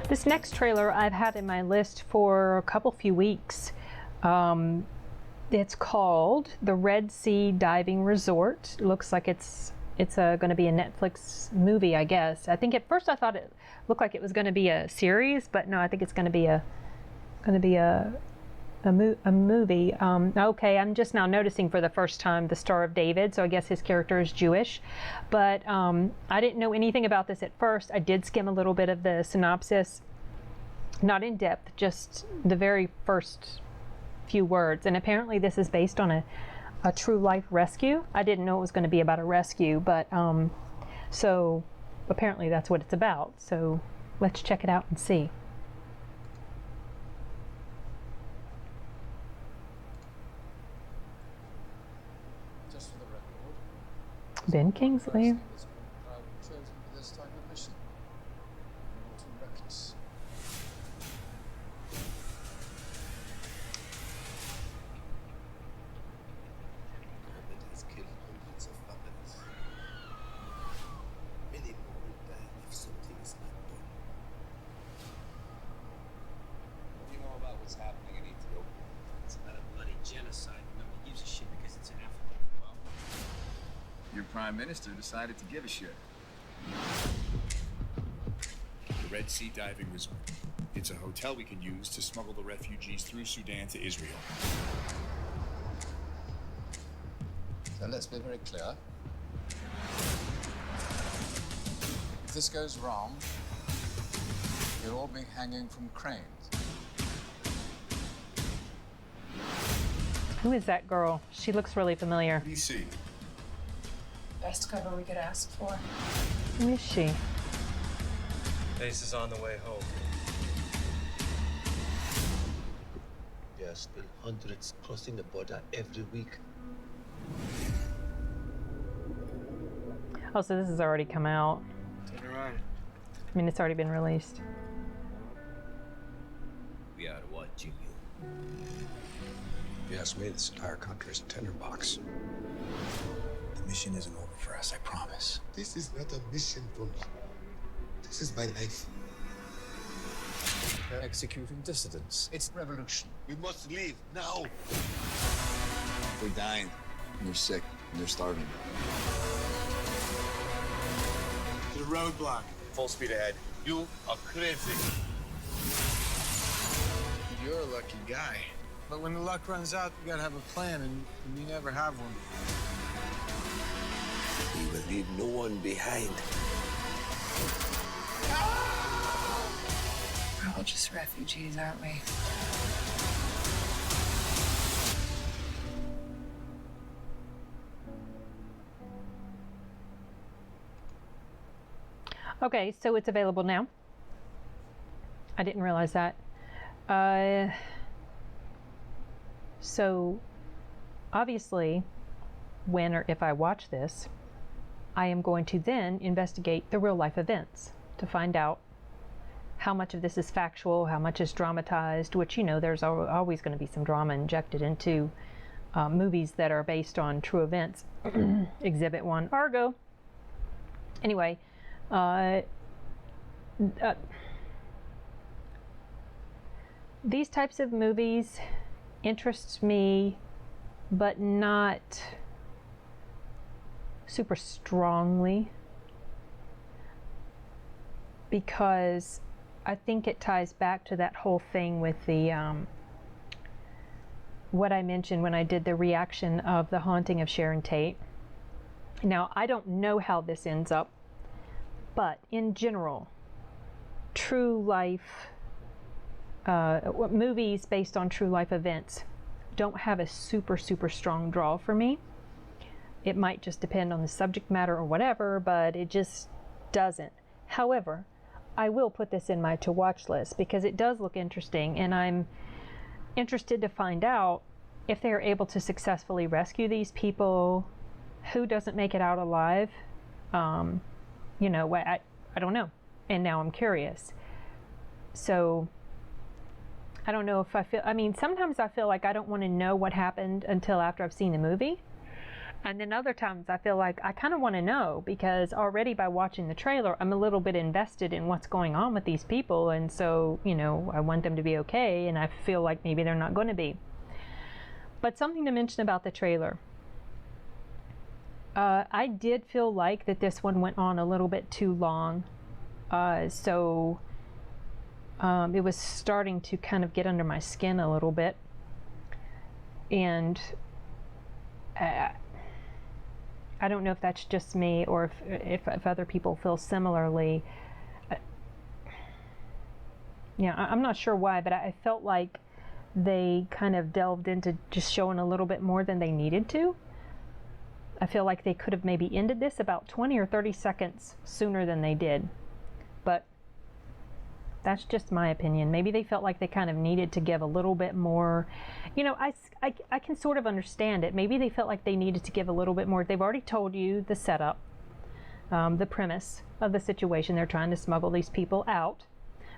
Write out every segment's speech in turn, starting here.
This next trailer I've had in my list for a few weeks. It's called The Red Sea Diving Resort. It looks like it's going to be a Netflix movie, I guess. I think at first I thought it looked like it was going to be a series, but no, I think it's going to be a movie. Okay, I'm just now noticing for the first time the Star of David, so I guess his character is Jewish. But I didn't know anything about this at first. I did skim a little bit of the synopsis, not in depth, just the very first few words. And apparently this is based on a true life rescue. I didn't know it was going to be about a rescue, but so apparently that's what it's about. So let's check it out and see. Just for the record, Ben Kingsley. chosen for this type of mission. Too reckless. He's killed hundreds of families. Many more will die if something is not done. What do you know about what's happening in Ethiopia? It's about a bloody genocide. Nobody gives a shit because it's in Africa. Well, your prime minister decided to give a shit. The Red Sea Diving Resort. It's a hotel we can use to smuggle the refugees through Sudan to Israel. So let's be very clear. If this goes wrong, you'll all be hanging from cranes. Who is that girl? She looks really familiar. BC. Best cover we could ask for. Who is she? Base is on the way home. There are still hundreds crossing the border every week. Oh, so this has already come out. Turn around. I mean, it's already been released. We are watching you. If you ask me, this entire country is a tinderbox. The mission isn't over for us, I promise. This is not a mission for me. This is my life. They're executing dissidents. It's revolution. We must leave now. They're dying, and they're sick, and they're starving. The roadblock. Full speed ahead. You are crazy. You're a lucky guy. But when the luck runs out, you gotta have a plan, and you never have one. We will leave no one behind. We're all just refugees, aren't we? Okay, so it's available now. I didn't realize that. So obviously, when or if I watch this, I am going to then investigate the real life events to find out how much of this is factual, how much is dramatized, which, you know, there's always going to be some drama injected into movies that are based on true events. Exhibit 1, Argo. Anyway, these types of movies interest me, but not super strongly, because I think it ties back to that whole thing with the what I mentioned when I did the reaction of The Haunting of Sharon Tate. Now, I don't know how this ends up, but in general, true life movies based on true life events don't have a super strong draw for me. It might just depend on the subject matter or whatever, but it just doesn't. However, I will put this in my to watch list because it does look interesting, and I'm interested to find out if they are able to successfully rescue these people. Who doesn't make it out alive? You know, I don't know, and now I'm curious. So I don't know if I mean, sometimes I feel like I don't want to know what happened until after I've seen the movie. And then other times I feel like I kind of want to know, because already by watching the trailer, I'm a little bit invested in what's going on with these people. And so, you know, I want them to be okay, and I feel like maybe they're not going to be. But something to mention about the trailer. I did feel like that this one went on a little bit too long. So it was starting to kind of get under my skin a little bit. And I don't know if that's just me or if other people feel similarly. Yeah, I'm not sure why, but I felt like they kind of delved into just showing a little bit more than they needed to. I feel like they could have maybe ended this about 20 or 30 seconds sooner than they did. But that's just my opinion. Maybe they felt like they kind of needed to give a little bit more. You know, I can sort of understand it. Maybe they felt like they needed to give a little bit more. They've already told you the setup, the premise of the situation. They're trying to smuggle these people out.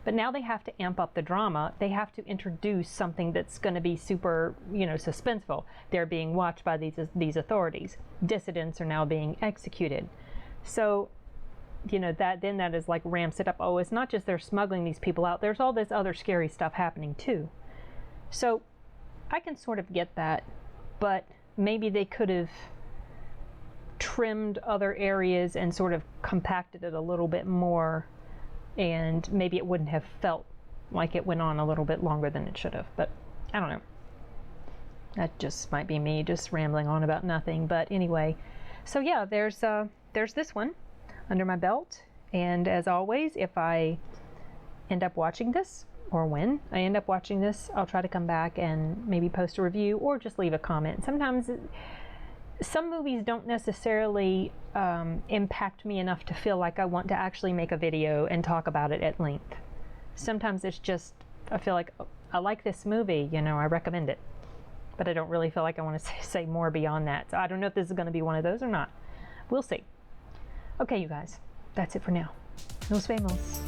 But now they have to amp up the drama. They have to introduce something that's going to be super, you know, suspenseful. They're being watched by these authorities. Dissidents are now being executed. So, you know, that is like ramps it up. Oh, it's not just they're smuggling these people out. There's all this other scary stuff happening too. So I can sort of get that, but maybe they could have trimmed other areas and sort of compacted it a little bit more, and maybe it wouldn't have felt like it went on a little bit longer than it should have. But I don't know. That just might be me just rambling on about nothing. But anyway, so yeah, there's this one under my belt. And as always, if I end up watching this, or when I end up watching this, I'll try to come back and maybe post a review or just leave a comment. Sometimes some movies don't necessarily impact me enough to feel like I want to actually make a video and talk about it at length. Sometimes it's just, I feel like, oh, I like this movie, you know, I recommend it. But I don't really feel like I want to say more beyond that. So I don't know if this is going to be one of those or not. We'll see. Okay, you guys, that's it for now. Nos vemos.